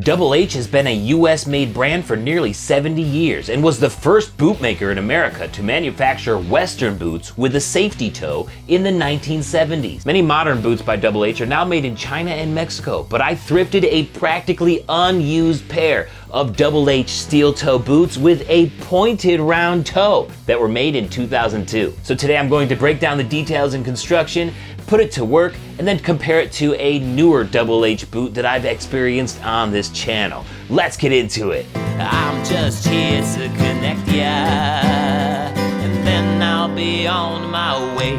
Double H has been a US-made brand for nearly 70 years and was the first boot maker in America to manufacture Western boots with a safety toe in the 1970s. Many modern boots by Double H are now made in China and Mexico, but I thrifted a practically unused pair of Double H steel toe boots with a pointed round toe that were made in 2002. So today I'm going to break down the details and construction, put it to work, and then compare it to a newer Double H boot that I've experienced on this channel. Let's get into it. I'm just here to connect ya, and then I'll be on my way.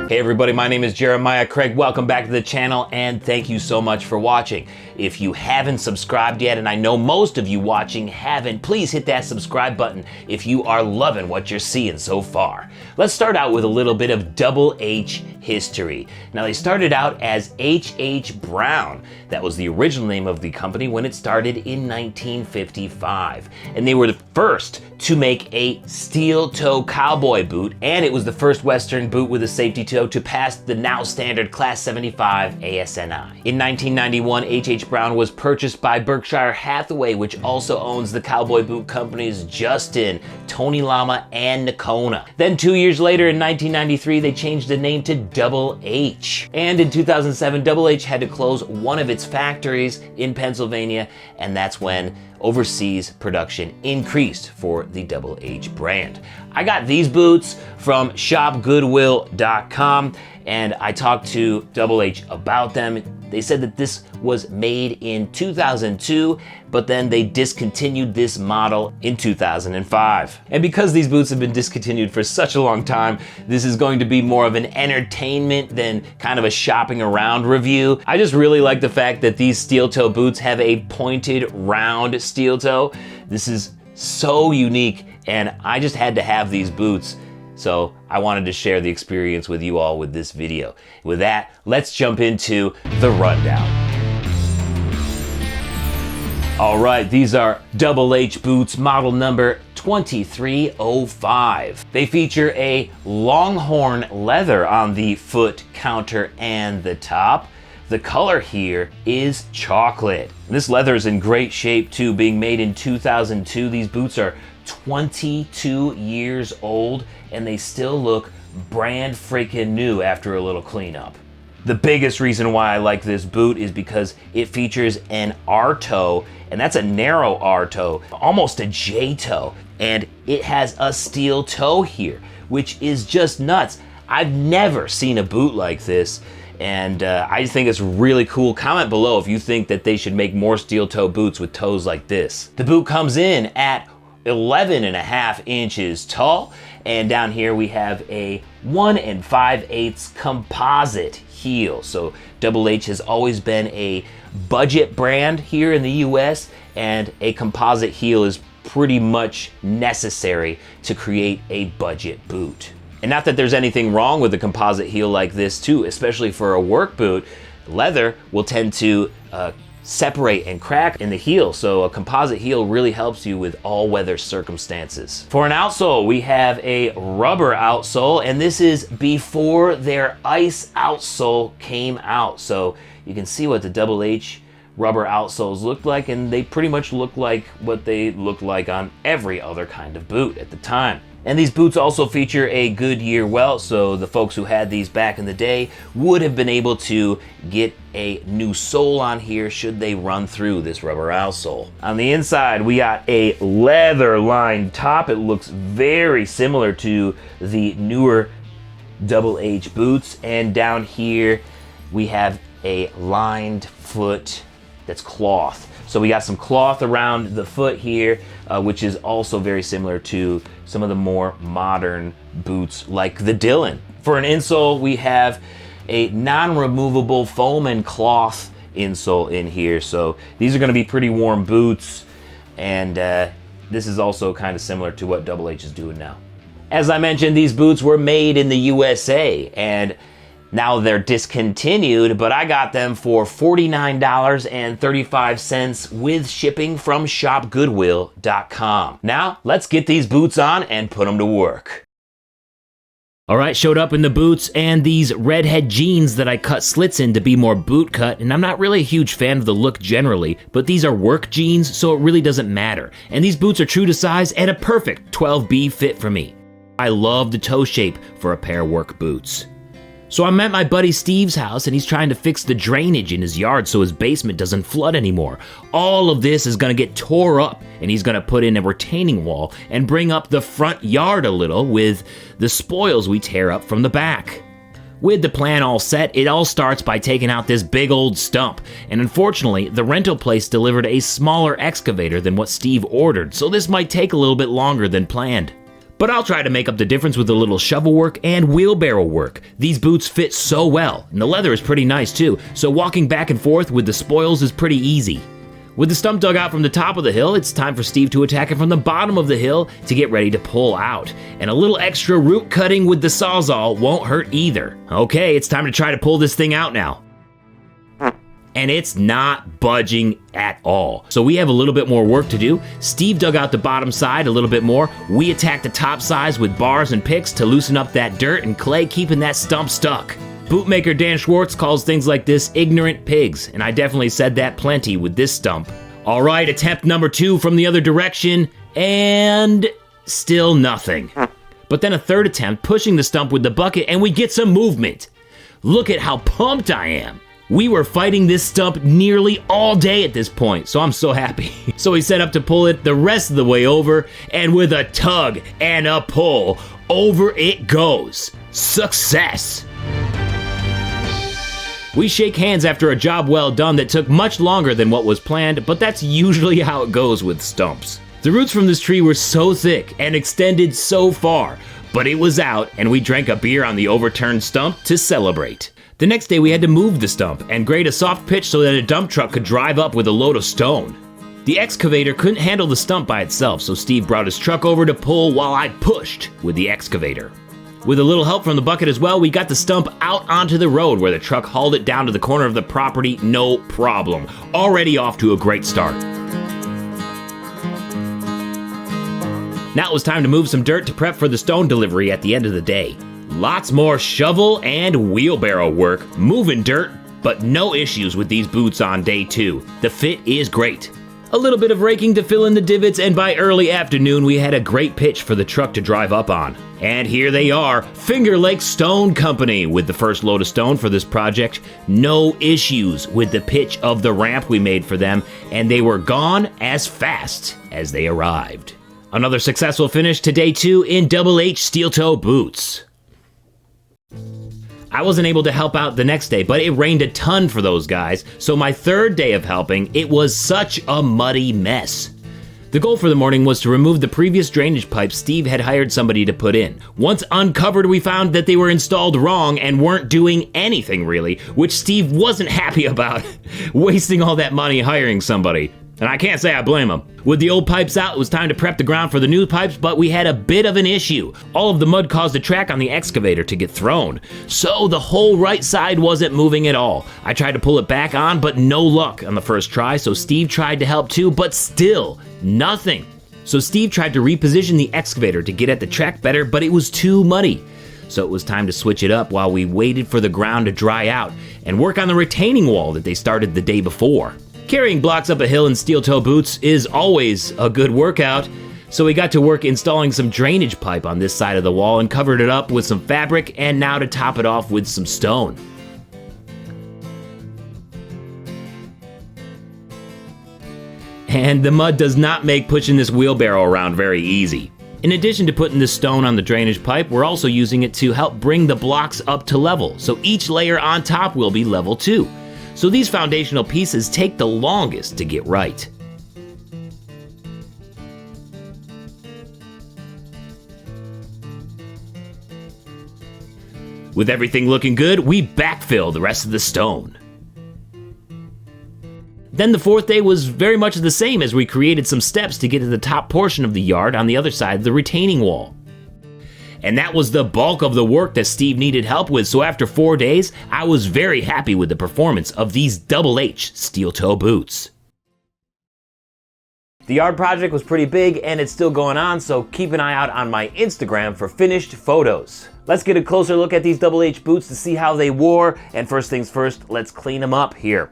Hey everybody, my name is Jeremiah Craig. Welcome back to the channel and thank you so much for watching. If you haven't subscribed yet, and I know most of you watching haven't, please hit that subscribe button if you are loving what you're seeing so far. Let's start out with a little bit of Double H history. Now they started out as H.H. Brown. That was the original name of the company when it started in 1955. And they were the first to make a steel toe cowboy boot, and it was the first Western boot with a safety toe to pass the now standard Class 75 ASNI. In 1991, H.H. Brown was purchased by Berkshire Hathaway, which also owns the cowboy boot companies Justin, Tony Lama, and Nakona. Then 2 years later, in 1993, they changed the name to Double H. And in 2007, Double H had to close one of its factories in Pennsylvania, and that's when overseas production increased for the Double H brand. I got these boots from shopgoodwill.com and I talked to Double H about them. They said that this was made in 2002, but then they discontinued this model in 2005. And because these boots have been discontinued for such a long time, this is going to be more of an entertainment than kind of a shopping around review. I just really like the fact that these steel toe boots have a pointed round steel toe. This is so unique and I just had to have these boots. So I wanted to share the experience with you all with this video. With that, let's jump into the rundown. All right, these are Double H boots, model number 2305. They feature a longhorn leather on the foot, counter, and the top. The color here is chocolate. This leather is in great shape too, being made in 2002. These boots are 22 years old and they still look brand freaking new after a little cleanup. The biggest reason why I like this boot is because it features an R toe, and that's a narrow R toe, almost a J toe, and it has a steel toe here, which is just nuts. I've never seen a boot like this, and I just think it's really cool. Comment below if you think that they should make more steel toe boots with toes like this. The boot comes in at 11.5 inches tall, and down here we have a 1 5/8 composite heel. So Double H has always been a budget brand here in the US, and a composite heel is pretty much necessary to create a budget boot. And not that there's anything wrong with a composite heel like this too, especially for a work boot. Leather will tend to separate and crack in the heel, so a composite heel really helps you with all weather circumstances. For an outsole, we have a rubber outsole, and this is before their ice outsole came out. So you can see what the Double H rubber outsoles look like, and they pretty much look like what they look like on every other kind of boot at the time. And these boots also feature a Goodyear welt, so the folks who had these back in the day would have been able to get a new sole on here should they run through this rubber outsole. On the inside, we got a leather-lined top. It looks very similar to the newer Double H boots. And down here, we have a lined foot that's cloth. So we got some cloth around the foot here, which is also very similar to some of the more modern boots like the Dylan. For an insole, we have a non-removable foam and cloth insole in here. So these are gonna be pretty warm boots, and this is also kind of similar to what Double H is doing now. As I mentioned, these boots were made in the USA, and now they're discontinued, but I got them for $49.35 with shipping from shopgoodwill.com. Now, let's get these boots on and put them to work. Alright, showed up in the boots and these redhead jeans that I cut slits in to be more boot cut, and I'm not really a huge fan of the look generally, but these are work jeans, so it really doesn't matter. And these boots are true to size and a perfect 12B fit for me. I love the toe shape for a pair of work boots. So I'm at my buddy Steve's house and he's trying to fix the drainage in his yard so his basement doesn't flood anymore. All of this is gonna get tore up and he's gonna put in a retaining wall and bring up the front yard a little with the spoils we tear up from the back. With the plan all set, it all starts by taking out this big old stump, and unfortunately, the rental place delivered a smaller excavator than what Steve ordered, so this might take a little bit longer than planned. But I'll try to make up the difference with a little shovel work and wheelbarrow work. These boots fit so well, and the leather is pretty nice too, so walking back and forth with the spoils is pretty easy. With the stump dug out from the top of the hill, it's time for Steve to attack it from the bottom of the hill to get ready to pull out. And a little extra root cutting with the Sawzall won't hurt either. Okay, it's time to try to pull this thing out now. And it's not budging at all. So we have a little bit more work to do. Steve dug out the bottom side a little bit more. We attacked the top sides with bars and picks to loosen up that dirt and clay, keeping that stump stuck. Bootmaker Dan Schwartz calls things like this ignorant pigs, and I definitely said that plenty with this stump. All right, attempt number 2 from the other direction, and still nothing. But then a third attempt, pushing the stump with the bucket, and we get some movement. Look at how pumped I am. We were fighting this stump nearly all day at this point, so I'm so happy. So we set up to pull it the rest of the way over, and with a tug and a pull, over it goes. Success! We shake hands after a job well done that took much longer than what was planned, but that's usually how it goes with stumps. The roots from this tree were so thick and extended so far, but it was out, and we drank a beer on the overturned stump to celebrate. The next day we had to move the stump and grade a soft pitch so that a dump truck could drive up with a load of stone. The excavator couldn't handle the stump by itself, so Steve brought his truck over to pull while I pushed with the excavator. With a little help from the bucket as well, we got the stump out onto the road where the truck hauled it down to the corner of the property, no problem. Already off to a great start. Now it was time to move some dirt to prep for the stone delivery at the end of the day. Lots more shovel and wheelbarrow work, moving dirt, but no issues with these boots on day 2. The fit is great. A little bit of raking to fill in the divots, and by early afternoon we had a great pitch for the truck to drive up on. And here they are, Finger Lake Stone Company, with the first load of stone for this project. No issues with the pitch of the ramp we made for them, and they were gone as fast as they arrived. Another successful finish to day 2 in Double H steel toe boots. I wasn't able to help out the next day, but it rained a ton for those guys, so my third day of helping, it was such a muddy mess. The goal for the morning was to remove the previous drainage pipes Steve had hired somebody to put in. Once uncovered, we found that they were installed wrong and weren't doing anything really, which Steve wasn't happy about, wasting all that money hiring somebody. And I can't say I blame him. With the old pipes out, it was time to prep the ground for the new pipes, but we had a bit of an issue. All of the mud caused a track on the excavator to get thrown, so the whole right side wasn't moving at all. I tried to pull it back on, but no luck on the first try, so Steve tried to help too, but still, nothing. So Steve tried to reposition the excavator to get at the track better, but it was too muddy. So it was time to switch it up while we waited for the ground to dry out and work on the retaining wall that they started the day before. Carrying blocks up a hill in steel toe boots is always a good workout, so we got to work installing some drainage pipe on this side of the wall and covered it up with some fabric, and now to top it off with some stone. And the mud does not make pushing this wheelbarrow around very easy. In addition to putting the stone on the drainage pipe, we're also using it to help bring the blocks up to level, so each layer on top will be level too. So these foundational pieces take the longest to get right. With everything looking good, we backfill the rest of the stone. Then the fourth day was very much the same, as we created some steps to get to the top portion of the yard on the other side of the retaining wall. And that was the bulk of the work that Steve needed help with, so after 4 days, I was very happy with the performance of these Double H steel toe boots. The yard project was pretty big and it's still going on, so keep an eye out on my Instagram for finished photos. Let's get a closer look at these Double H boots to see how they wore, and first things first, let's clean them up here.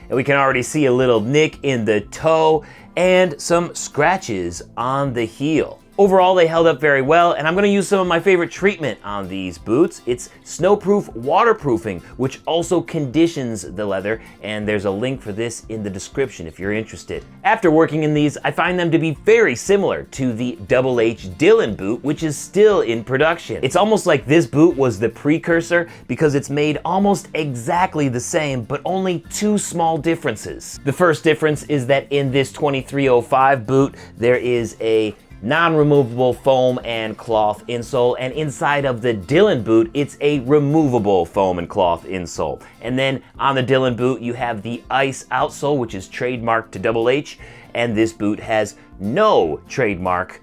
And we can already see a little nick in the toe and some scratches on the heel. Overall, they held up very well, and I'm gonna use some of my favorite treatment on these boots. It's snowproof waterproofing, which also conditions the leather, and there's a link for this in the description if you're interested. After working in these, I find them to be very similar to the Double H Dylan boot, which is still in production. It's almost like this boot was the precursor because it's made almost exactly the same, but only two small differences. The first difference is that in this 2305 boot, there is a non-removable foam and cloth insole, and inside of the Dylan boot, it's a removable foam and cloth insole. And then on the Dylan boot, you have the ice outsole, which is trademarked to Double H, and this boot has no trademark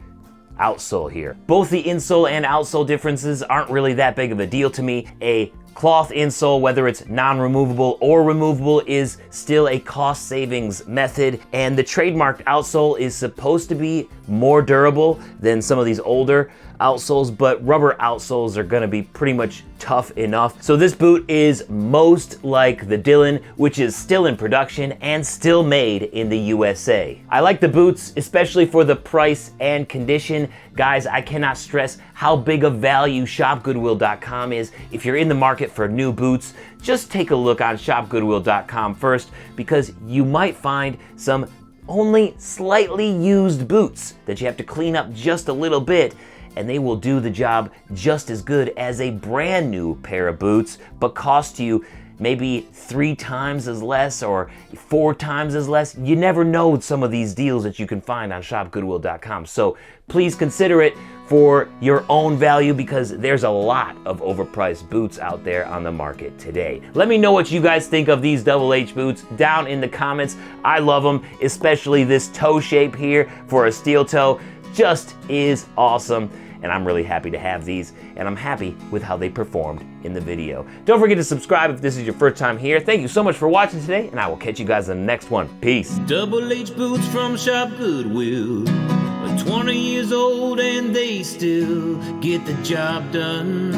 outsole here. Both the insole and outsole differences aren't really that big of a deal to me. A cloth insole, whether it's non-removable or removable, is still a cost savings method, and the trademarked outsole is supposed to be more durable than some of these older outsoles, but rubber outsoles are gonna be pretty much tough enough. So this boot is most like the Dylan, which is still in production and still made in the USA. I like the boots, especially for the price and condition. Guys, I cannot stress how big a value shopgoodwill.com is. If you're in the market for new boots, just take a look on shopgoodwill.com first, because you might find some only slightly used boots that you have to clean up just a little bit, and they will do the job just as good as a brand new pair of boots, but cost you maybe 3 times as less or 4 times as less. You never know with some of these deals that you can find on shopgoodwill.com. So please consider it for your own value, because there's a lot of overpriced boots out there on the market today. Let me know what you guys think of these Double H boots down in the comments. I love them, especially this toe shape here for a steel toe. Just is awesome, and I'm really happy to have these, and I'm happy with how they performed in the video. Don't forget to subscribe if this is your first time here. Thank you so much for watching today, and I will catch you guys in the next one. Peace. Double H boots from Shop Goodwill are 20 years old and they still get the job done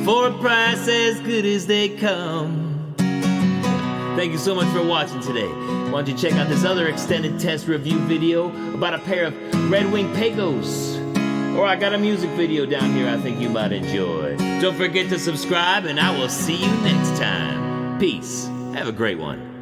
for a price as good as they come. Thank you so much for watching today. Why don't you check out this other extended test review video about a pair of Red Wing Pecos. Or I got a music video down here I think you might enjoy. Don't forget to subscribe, and I will see you next time. Peace. Have a great one.